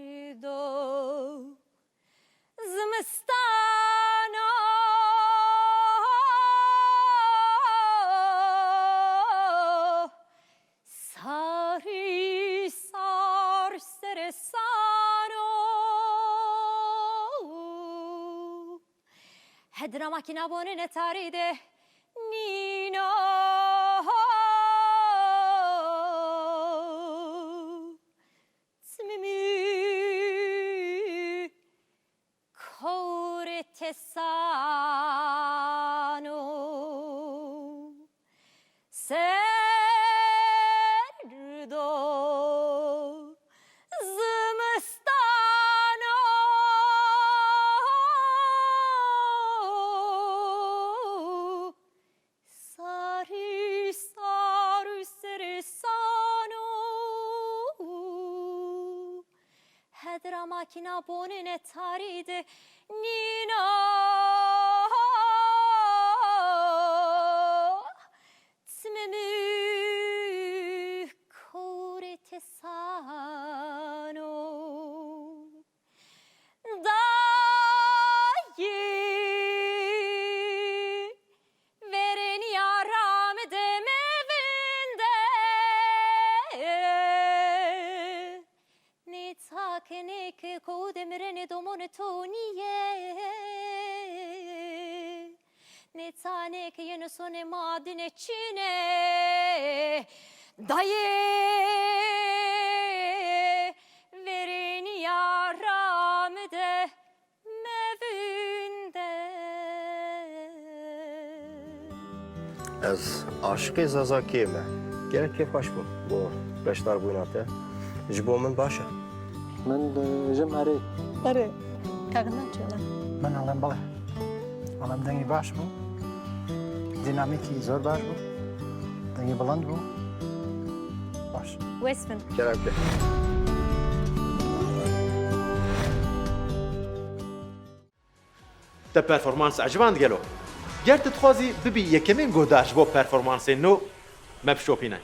سردو زمستانو ساری سار سرسانو هدرا ماكينة بونين تاريده نينو تسممي كور تسانو سردو زمستانو ساری سار سرسانو هدرا ماكينة بونين تاريد نينو تسممي كور تسانو داي verin yaram demevinde ni takne ke ko demirene domone toniye ne tane ke yene sone madine çine dayı verin yaram de mevinde. Ez aşıqê zazakê me. Gelek kêf baş bû. Bo beşdar bûyna te. Ji bo min baş e. من جم أري آره تقریبا چنان من الان بله الان دنگی باش بو دینامیکی زور باش بو دنگی بلند بو باش وسفن Gelek kêf. te performans عجبان gelo. گر تتخوازی ببی یکمین گوداش بو performansên nû me bişopîne.